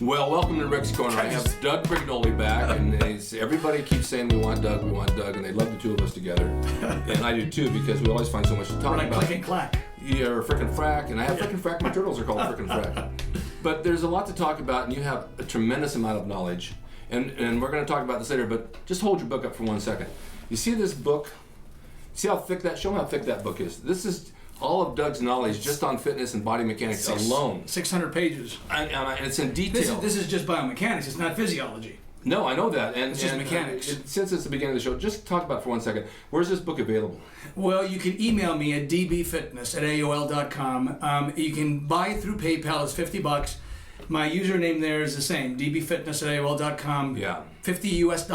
Well, welcome to Rick's Corner. I have Doug Brignoli back, and everybody keeps saying we want Doug, and they love the two of us together. And I do too, because we always find so much to talk about. Click and clack. Yeah, or frickin' frack, and I have frickin' frack. My turtles are called frickin' frack. But there's a lot to talk about, and you have a tremendous amount of knowledge. And we're going to talk about this later, but just hold your book up for 1 second. You see this book? See how thick that? Show me how thick that book is. This is all of Doug's knowledge just on fitness and body mechanics alone. 600 pages. And it's in detail. This is just biomechanics. It's not physiology. No, I know that. And it's just mechanics. Since it's the beginning of the show, just talk about it for 1 second. Where's this book available? Well, you can email me at dbfitness@aol.com. You can buy it through PayPal. It's $50. My username there is the same, dbfitness@aol.com. Yeah. $50 US.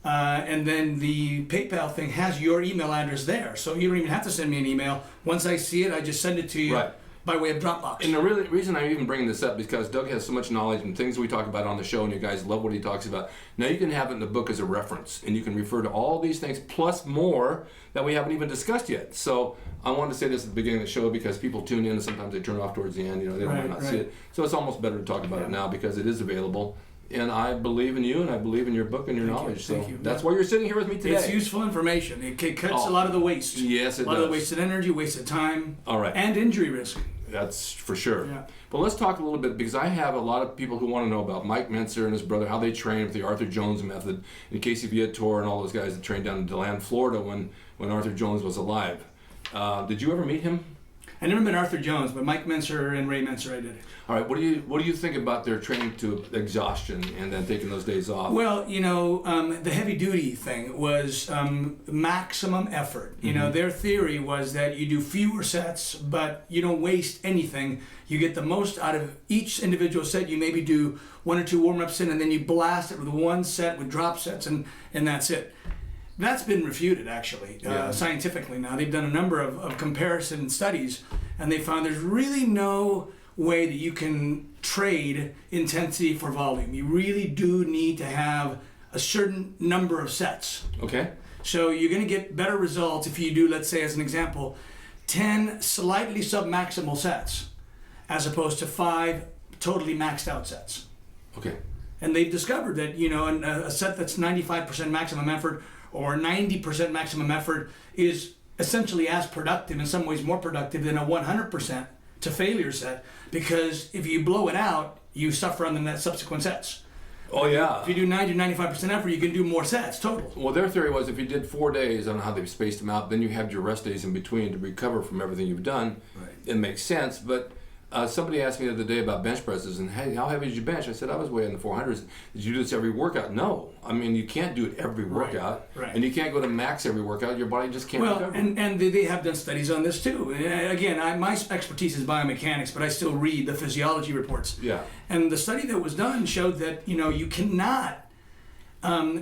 And then the PayPal thing has your email address there. So you don't even have to send me an email. Once I see it, I just send it to you by way of Dropbox. And the reason I'm even bringing this up is because Doug has so much knowledge and things we talk about on the show, and you guys love what he talks about. Now you can have it in the book as a reference, and you can refer to all these things plus more that we haven't even discussed yet. So I wanted to say this at the beginning of the show because people tune in and sometimes they turn off towards the end. They don't want to see it. So it's almost better to talk about it now because it is available. And I believe in you, and I believe in your book and your knowledge. Thank you. That's why you're sitting here with me today. It's useful information. It cuts a lot of the waste. Yes, it does. A lot of the wasted energy, wasted time, and injury risk. That's for sure. Yeah. But let's talk a little bit, because I have a lot of people who want to know about Mike Mentzer and his brother, how they train with the Arthur Jones method, and Casey Viator and all those guys that trained down in DeLand, Florida when Arthur Jones was alive. Did you ever meet him? I never met Arthur Jones, but Mike Mentzer and Ray Mentzer I did. All right, what do you think about their training to exhaustion and then taking those days off? Well, the heavy duty thing was maximum effort. Their theory was that you do fewer sets, but you don't waste anything. You get the most out of each individual set. You maybe do 1 or 2 warm-ups in, and then you blast it with 1 set with drop sets, and that's it. That's been refuted, actually, scientifically now. They've done a number of comparison studies, and they found there's really no way that you can trade intensity for volume. You really do need to have a certain number of sets. Okay. So you're going to get better results if you do, let's say, as an example, 10 slightly sub-maximal sets, as opposed to 5 totally maxed out sets. Okay. And they've discovered that, a set that's 95% maximum effort or 90% maximum effort is essentially as productive, in some ways more productive than a 100% to failure set, because if you blow it out, you suffer on the subsequent sets. Oh, yeah. If you do 90 or 95% effort, you can do more sets total. Well, their theory was if you did 4 days, I don't know how they spaced them out, then you have your rest days in between to recover from everything you've done. Right. It makes sense, but somebody asked me the other day about bench presses, and hey, how heavy did you bench? I said, I was way in the 400s. Did you do this every workout? No. I mean, you can't do it every workout, and you can't go to max every workout. Your body just can't recover. And they have done studies on this too. Again, my expertise is biomechanics, but I still read the physiology reports. Yeah. And the study that was done showed that, you cannot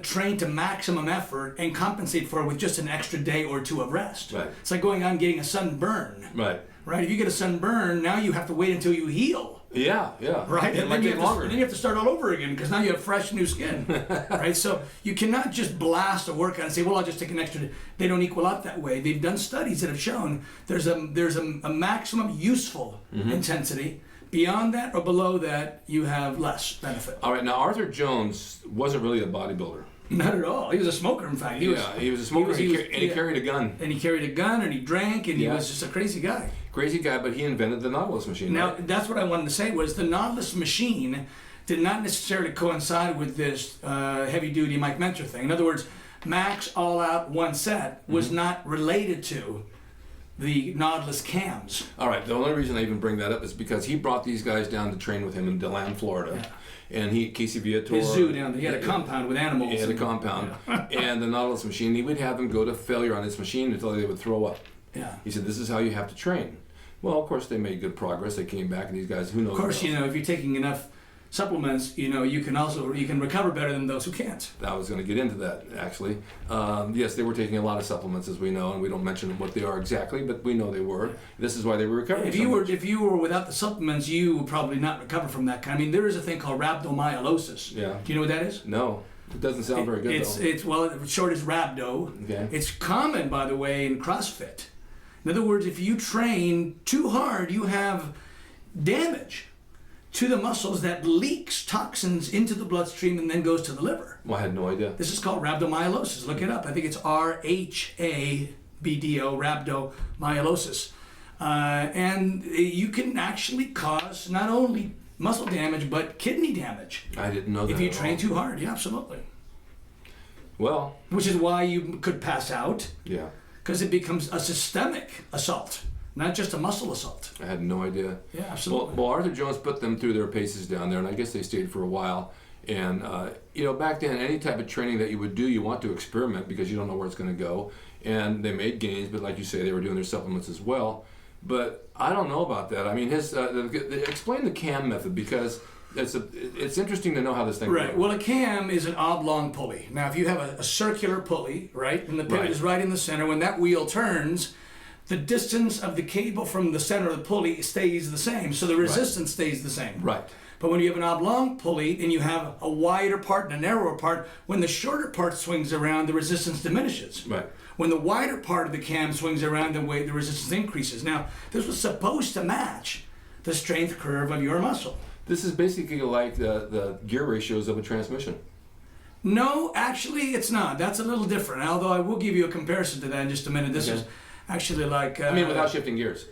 train to maximum effort and compensate for it with just an extra day or 2 of rest. Right. It's like going out and getting a sunburn. Right. Right. If you get a sunburn, now you have to wait until you heal. Yeah. Right. It might take longer. Then you have to start all over again because now you have fresh new skin. Right. So you cannot just blast a workout and say, well, I'll just take an extra day. They don't equal out that way. They've done studies that have shown there's a maximum useful intensity. Beyond that or below that, you have less benefit. All right. Now, Arthur Jones wasn't really a bodybuilder. Not at all. He was a smoker, in fact. He was a smoker, and he carried a gun. And he carried a gun, and he drank, and he was just a crazy guy. Crazy guy, but he invented the Nautilis Machine. Now, that's what I wanted to say, was the Nautilis Machine did not necessarily coincide with this heavy-duty Mike Mentzer thing. In other words, max all-out 1 set was not related to the Nautilus cams. All right, the only reason I even bring that up is because he brought these guys down to train with him in DeLand, Florida. Yeah. And Casey Viator. His zoo down there. He had a compound with animals. He had a compound. Yeah. And the Nautilus Machine, he would have them go to failure on this machine until they would throw up. Yeah. He said, this is how you have to train. Well, of course, they made good progress. They came back, and these guys, who knows? Of course, if you're taking enough supplements, you can recover better than those who can't. I was going to get into that, actually. Yes, they were taking a lot of supplements, as we know, and we don't mention what they are exactly, but we know they were. This is why they were recovering. If you were without the supplements, you would probably not recover from that kind. I mean, there is a thing called rhabdomyolysis. Yeah. Do you know what that is? No. It doesn't sound very good, though. It's short as rhabdo. Okay. It's common, by the way, in CrossFit. In other words, if you train too hard, you have damage to the muscles that leaks toxins into the bloodstream and then goes to the liver. Well, I had no idea. This is called rhabdomyolysis. Look it up. I think it's RHABDO, rhabdomyolysis. And you can actually cause not only muscle damage, but kidney damage. I didn't know that. If you train too hard, yeah, absolutely. Well. Which is why you could pass out. Yeah. Because it becomes a systemic assault, not just a muscle assault. I had no idea. Yeah, absolutely. Well, Arthur Jones put them through their paces down there, and I guess they stayed for a while. And, back then, any type of training that you would do, you want to experiment because you don't know where it's going to go. And they made gains, but like you say, they were doing their supplements as well. But I don't know about that. I mean, explain the CAM method, because it's interesting to know how this thing Right. works. Well, a cam is an oblong pulley. Now, if you have a circular pulley, right, and the pivot is right in the center, when that wheel turns, the distance of the cable from the center of the pulley stays the same, so the resistance stays the same. Right. But when you have an oblong pulley and you have a wider part and a narrower part, when the shorter part swings around, the resistance diminishes. Right. When the wider part of the cam swings around, the resistance increases. Now, this was supposed to match the strength curve of your muscle. This is basically like the gear ratios of a transmission. No, actually, it's not. That's a little different. Although I will give you a comparison to that in just a minute. This is actually like. Without shifting gears.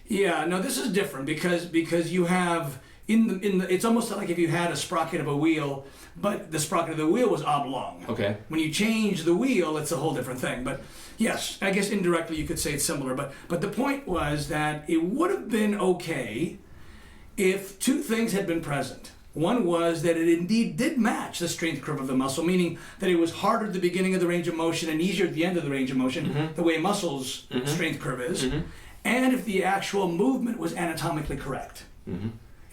Yeah, no, this is different because you have it's almost like if you had a sprocket of a wheel, but the sprocket of the wheel was oblong. Okay. When you change the wheel, it's a whole different thing. But yes, I guess indirectly you could say it's similar. But the point was that it would have been okay if two things had been present. One was that it indeed did match the strength curve of the muscle, meaning that it was harder at the beginning of the range of motion and easier at the end of the range of motion, the way a muscle's strength curve is, and if the actual movement was anatomically correct.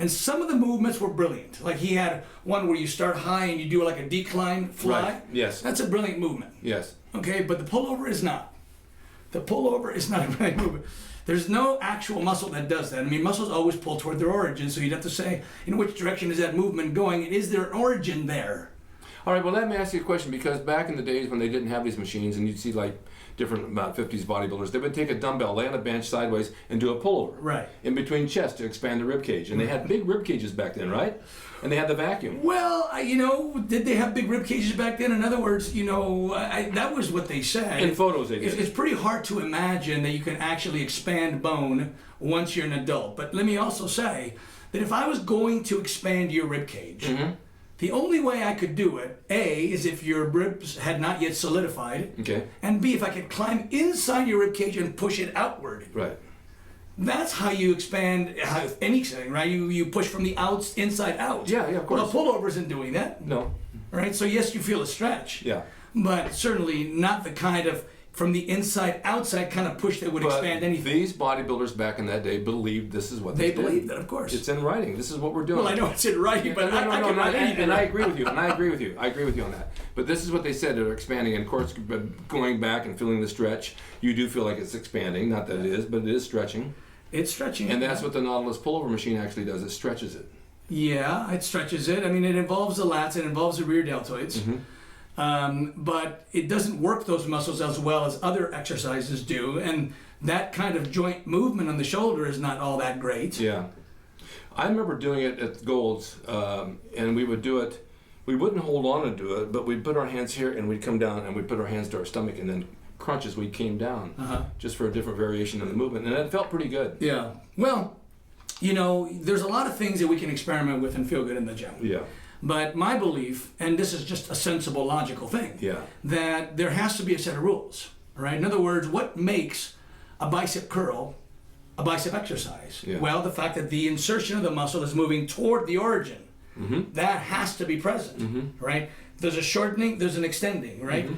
And some of the movements were brilliant. Like he had one where you start high and you do like a decline fly. Right. Yes. That's a brilliant movement. Yes. Okay, but the pullover is not. The pullover is not a brilliant movement. There's no actual muscle that does that. I mean, muscles always pull toward their origin, so you'd have to say, in which direction is that movement going, and is there an origin there? All right, well, let me ask you a question, because back in the days when they didn't have these machines, and you'd see like different about 50s bodybuilders, they would take a dumbbell, lay on a bench sideways, and do a pullover. Right. In between chest to expand the rib cage. And they had big rib cages back then, right? And they had the vacuum. Well, did they have big rib cages back then? In other words, that was what they said. In photos they did. It's pretty hard to imagine that you can actually expand bone once you're an adult. But let me also say that if I was going to expand your rib cage, the only way I could do it, A, is if your ribs had not yet solidified, Okay. and B, if I could climb inside your rib cage and push it outward. Right. That's how you expand anything, right? You push from the inside out. Yeah, of course. Well, a pullover isn't doing that, No. right? So yes, you feel a stretch. Yeah. But certainly not the kind of from the inside outside kind of push that would expand anything. These bodybuilders back in that day believed this is what they did. They believed that, of course. It's in writing. This is what we're doing. Well, I know it's in writing, but I can write anything. And I agree with you. And I agree with you. I agree with you on that. But this is what they said. They're expanding. And of course, going back and feeling the stretch, you do feel like it's expanding. Not that it is, but it is stretching. It's stretching. And that's what the Nautilus pullover machine actually does. It stretches it. Yeah, it stretches it. I mean, it involves the lats, it involves the rear deltoids. But it doesn't work those muscles as well as other exercises do. And that kind of joint movement on the shoulder is not all that great. Yeah. I remember doing it at Gold's, and we would do it. We wouldn't hold on and do it, but we'd put our hands here and we'd come down and we'd put our hands to our stomach and then crunch as we came down, just for a different variation in the movement. And it felt pretty good. Yeah. Well, there's a lot of things that we can experiment with and feel good in the gym. Yeah. But my belief, and this is just a sensible, logical thing, that there has to be a set of rules, right? In other words, what makes a bicep curl a bicep exercise? Yeah. Well, the fact that the insertion of the muscle is moving toward the origin. That has to be present, right? There's a shortening, there's an extending, right?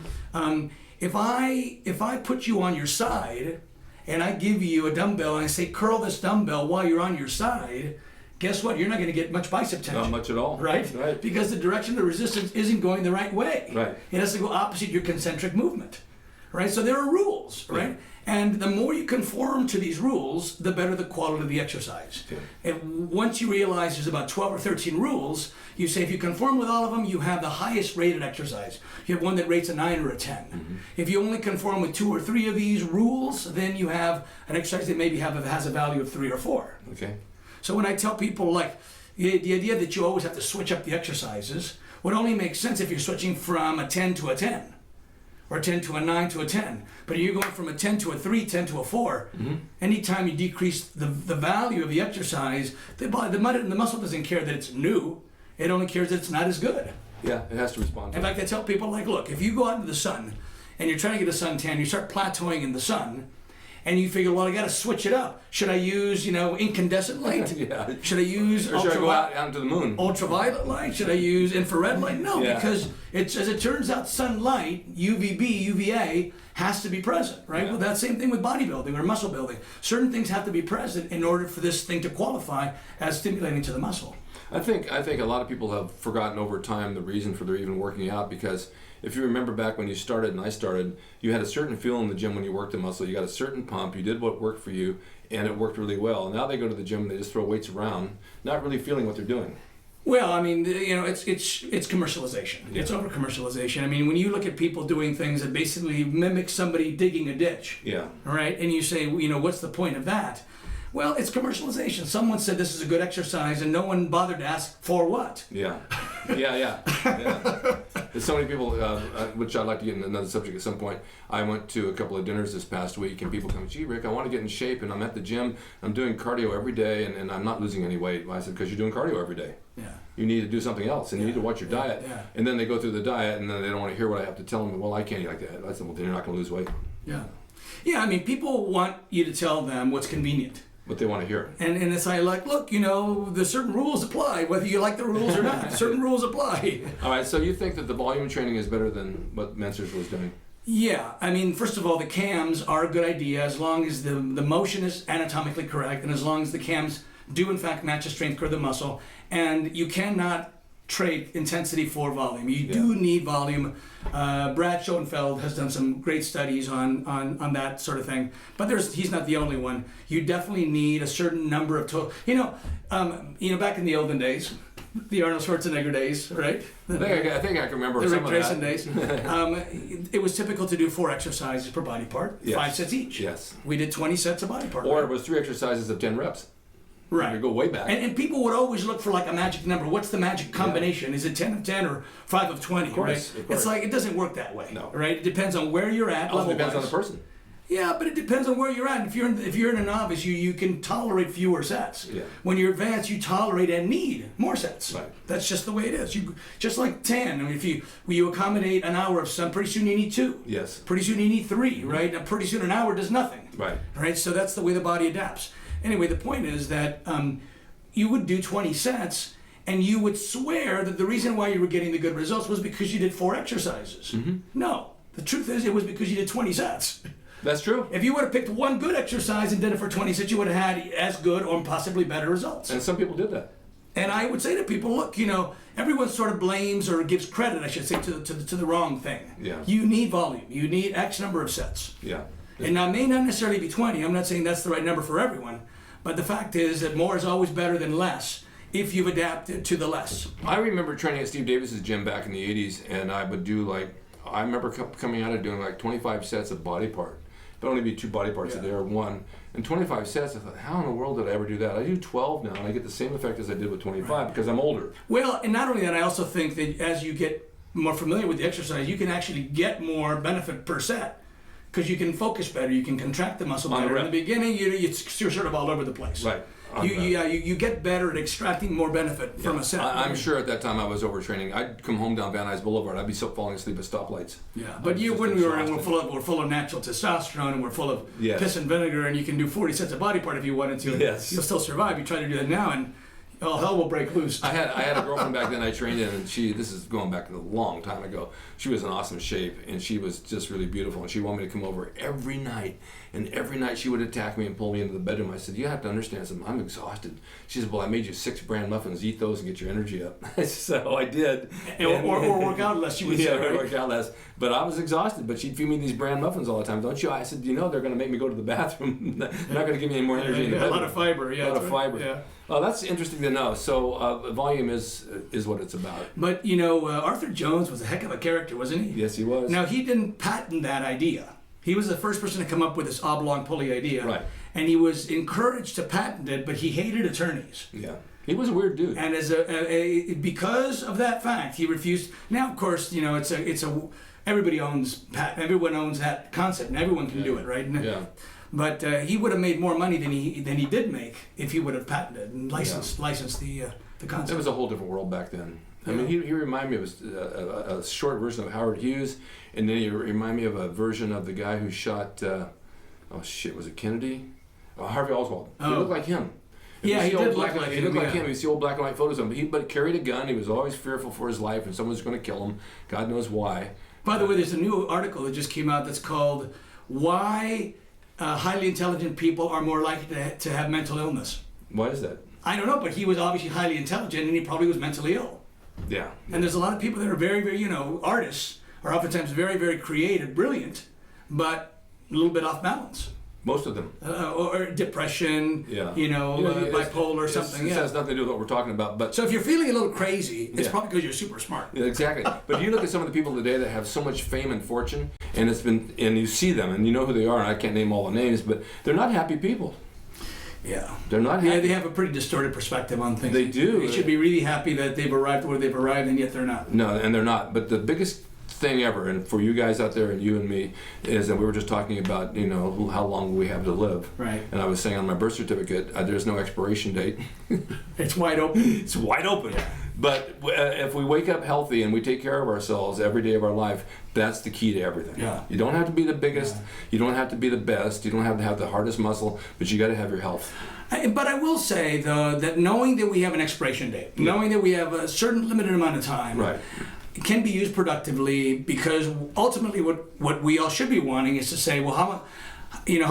If I put you on your side and I give you a dumbbell and I say curl this dumbbell while you're on your side, guess what? You're not going to get much bicep tension. Not much at all. Right? Because the direction of the resistance isn't going the right way. Right. It has to go opposite your concentric movement. Right? So there are rules, right? And the more you conform to these rules, the better the quality of the exercise. And once you realize there's about 12 or 13 rules, you say if you conform with all of them, you have the highest rated exercise. You have one that rates a 9 or a 10. If you only conform with 2 or 3 of these rules, then you have an exercise that maybe has a value of 3 or 4. Okay. So when I tell people, like, the idea that you always have to switch up the exercises would only make sense if you're switching from a 10 to a 10. Or a 10 to a 9 to a 10. But if you're going from a 10 to a 3, 10 to a 4, anytime you decrease the value of the exercise, the muscle doesn't care that it's new. It only cares that it's not as good. Yeah, it has to respond to In fact, I tell people, like, look, if you go out into the sun and you're trying to get a suntan, you start plateauing in the sun, and you figure, well, I got to switch it up. Should I use, incandescent light? Yeah. Should I use Or should I go out into the moon? Ultraviolet light? Should I use infrared light? No, because it's, as it turns out, sunlight, UVB, UVA, has to be present, right? Yeah. Well, that same thing with bodybuilding or muscle building. Certain things have to be present in order for this thing to qualify as stimulating to the muscle. I think a lot of people have forgotten over time the reason for their even working out, because if you remember back when you started and I started, you had a certain feel in the gym when you worked the muscle. You got a certain pump. You did what worked for you, and it worked really well. Now they go to the gym and they just throw weights around, not really feeling what they're doing. Well, I mean, it's commercialization. Yeah. It's over commercialization. I mean, when you look at people doing things that basically mimic somebody digging a ditch, Yeah. right? And you say, what's the point of that? Well, it's commercialization. Someone said this is a good exercise, and no one bothered to ask for what. Yeah. There's so many people, which I'd like to get in another subject at some point. I went to a couple of dinners this past week, and people come, gee, Rick, I want to get in shape, and I'm at the gym. I'm doing cardio every day, and I'm not losing any weight. I said, because you're doing cardio every day. Yeah. You need to do something else, and you need to watch your diet. Yeah. And then they go through the diet, and then they don't want to hear what I have to tell them. Well, I can't eat like that. I said, well, then you're not going to lose weight. Yeah. Yeah, I mean, people want you to tell them what's convenient. What they want to hear. And it's like, look, the certain rules apply, whether you like the rules or not. Certain rules apply. All right, so you think that the volume training is better than what Mentzer's was doing? Yeah, I mean, first of all, the cams are a good idea as long as the motion is anatomically correct, and as long as the cams do in fact match the strength curve of the muscle. And you cannot trade intensity for volume. You do need volume. Brad Schoenfeld has done some great studies on that sort of thing, but he's not the only one. You definitely need a certain number of total. Back in the olden days, the Arnold Schwarzenegger days, right? I think I can remember the some Rick of that. days. It was typical to do 4 exercises per body part, Yes. 5 sets each. Yes. We did 20 sets of body part. Or it was 3 exercises of 10 reps. Right. You go way back. And people would always look for like a magic number. What's the magic combination? Is it 10 of 10 or 5 of 20? Of course, right? of course. It's like, it doesn't work that way. No. Right? It depends on where you're at. It also depends on level-wise. the person. Yeah, but it depends on where you're at. If you're in a novice, you can tolerate fewer sets. Yeah. When you're advanced, you tolerate and need more sets. Right. That's just the way it is. You just like 10. I mean, if you accommodate an hour of some, pretty soon you need 2. Yes. Pretty soon you need 3, right? And pretty soon an hour does nothing. Right. Right? So that's the way the body adapts. Anyway, the point is that you would do 20 sets, and you would swear that the reason why you were getting the good results was because you did 4 exercises. Mm-hmm. No. The truth is, it was because you did 20 sets. That's true. If you would have picked one good exercise and did it for 20 sets, you would have had as good or possibly better results. And some people did that. And I would say to people, look, everyone sort of blames or gives credit, I should say, to the wrong thing. Yeah. You need volume. You need X number of sets. Yeah. And now it may not necessarily be 20. I'm not saying that's the right number for everyone. But the fact is that more is always better than less if you've adapted to the less. I remember training at Steve Davis's gym back in the 80s, and I would do I remember coming out of doing 25 sets of body part. But only be 2 body parts a day or 1. And 25 sets, I thought, how in the world did I ever do that? I do 12 now, and I get the same effect as I did with 25 because I'm older. Well, and not only that, I also think that as you get more familiar with the exercise, you can actually get more benefit per set because you can focus better, you can contract the muscle better. In the beginning, you're sort of all over the place. Right. You get better at extracting more benefit from a set. I'm sure at that time I was overtraining. I'd come home down Van Nuys Boulevard. I'd be falling asleep at stoplights. Yeah, but when we're full of natural testosterone and we're full of piss and vinegar, and you can do 40 sets of body part if you wanted to. Yes. You'll still survive. You try to do that now, and all hell will break loose. I had a girlfriend back then I trained in, and this is going back a long time ago. She was in awesome shape, and she was just really beautiful, and she wanted me to come over every night. And every night she would attack me and pull me into the bedroom. I said, you have to understand something. I'm exhausted. She said, well, I made you 6 bran muffins. Eat those and get your energy up. So I did. Or work out less, you would say, right? Work out less. But I was exhausted. But she'd feed me these bran muffins all the time. Don't you? I said, they're going to make me go to the bathroom. They're not going to give me any more energy in the bedroom. A lot of fiber, yeah. A lot of fiber. Yeah. Well, that's interesting to know. So volume is what it's about. But, Arthur Jones was a heck of a character, wasn't he? Yes, he was. Now, he didn't patent that idea. He was the first person to come up with this oblong pulley idea. Right. And he was encouraged to patent it, but he hated attorneys. Yeah. He was a weird dude. And as because of that fact, he refused. Now, of course, you know, everybody owns patent. Everyone owns that concept, and everyone can do it, right? Yeah. But he would have made more money than he did make if he would have patented and licensed the concept. It was a whole different world back then. I mean, he reminded me of a short version of Howard Hughes, and then he reminded me of a version of the guy who shot, was it Kennedy? Harvey Oswald. He looked like him. Yeah, he did look He looked like him. You see old black and white photos of him. But carried a gun. He was always fearful for his life, and someone was going to kill him. God knows why. By the way, there's a new article that just came out that's called "Why Highly Intelligent People Are More Likely to Have Mental Illness." Why is that? I don't know, but he was obviously highly intelligent, and he probably was mentally ill. Yeah. And there's a lot of people that are very, very, artists are oftentimes very, very creative, brilliant, but a little bit off balance. Most of them. Or depression, bipolar or something. It has nothing to do with what we're talking about. But so if you're feeling a little crazy, it's probably because you're super smart. Yeah, exactly. But you look at some of the people today that have so much fame and fortune, and you see them, and you know who they are, and I can't name all the names, but they're not happy people. Yeah. They're not happy. Yeah, they have a pretty distorted perspective on things. They do. They should be really happy that they've arrived where they've arrived, and yet they're not. No, and they're not. But the biggest thing ever, and for you guys out there and you and me, is that we were just talking about, how long we have to live. Right. And I was saying on my birth certificate, there's no expiration date. It's wide open. It's wide open. Yeah. But if we wake up healthy and we take care of ourselves every day of our life, that's the key to everything. Yeah. You don't have to be the biggest. Yeah. You don't have to be the best. You don't have to have the hardest muscle, but you got to have your health. But I will say, though, that knowing that we have an expiration date, knowing that we have a certain limited amount of time, right, can be used productively, because ultimately what we all should be wanting is to say, well, how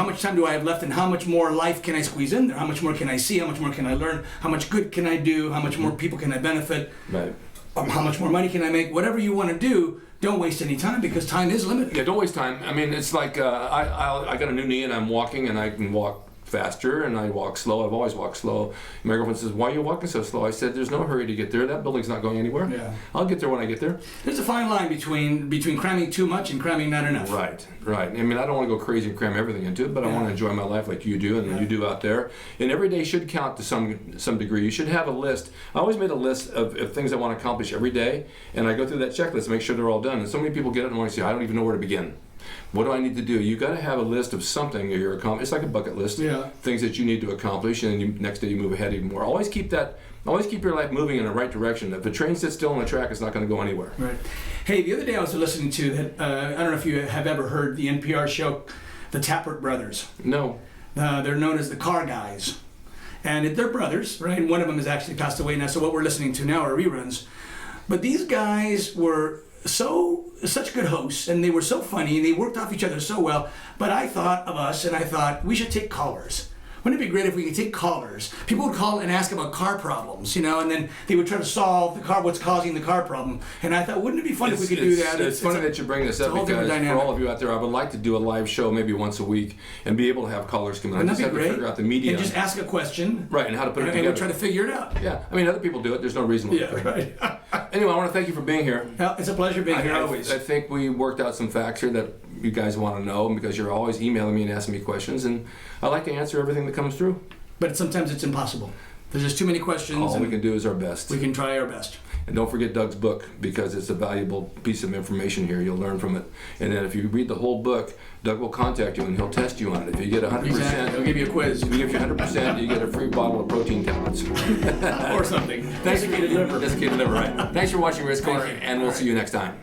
much time do I have left, and how much more life can I squeeze in there? How much more can I see? How much more can I learn? How much good can I do? How much more people can I benefit? Right. How much more money can I make? Whatever you want to do, don't waste any time, because time is limited. Yeah, don't waste time. I mean, it's like I got a new knee and I'm walking, and I can walk faster and I walk slow. I've always walked slow. My girlfriend says, "Why are you walking so slow?" I said, "There's no hurry to get there. That building's not going anywhere. Yeah. I'll get there when I get there." There's a fine line between cramming too much and cramming not enough. Right. I mean, I don't want to go crazy and cram everything into it, but I want to enjoy my life like you do and you do out there. And every day should count to some degree. You should have a list. I always made a list of things I want to accomplish every day, and I go through that checklist to make sure they're all done. And so many people get it and want to say, "I don't even know where to begin. What do I need to do?" You got to have a list of something you're accomplishing. It's like a bucket list. Yeah. Things that you need to accomplish, and then next day you move ahead even more. Always keep your life moving in the right direction. If the train sits still on the track, it's not going to go anywhere. Right. Hey, the other day I was listening to that. I don't know if you have ever heard the NPR show, the Tappert Brothers. No. They're known as the Car Guys, and they're brothers, right? And one of them has actually passed away now. So what we're listening to now are reruns. But these guys were such good hosts, and they were so funny, and they worked off each other so well. But I thought of us, and I thought we should take callers. Wouldn't it be great if we could take callers? People would call and ask about car problems, and then they would try to solve what's causing the car problem. And I thought, wouldn't it be fun if we could do that? It's funny that you bring this up, because for all of you out there, I would like to do a live show maybe once a week and be able to have callers come in. I just have to figure out the medium. And just ask a question. Right, and how to put it together. And we'll try to figure it out. Yeah, I mean, other people do it. There's no reason why. Yeah, right. Anyway, I want to thank you for being here. Well, it's a pleasure being here always. I think we worked out some facts here that you guys want to know, because you're always emailing me and asking me questions, and I like to answer everything that comes through. But sometimes it's impossible. There's just too many questions. All we can do is our best. We can try our best. And don't forget Doug's book, because it's a valuable piece of information here. You'll learn from it. And then if you read the whole book, Doug will contact you and he'll test you on it. If you get 100%, exactly. He'll give you a quiz. If you give you 100%, you get a free bottle of protein tablets. Or something. Desiccated liver. Desiccated liver, right. Thanks for watching Risk Corner, and we'll see you next time.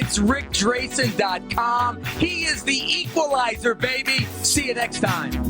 It's rickdrasin.com. He is the equalizer, baby. See you next time.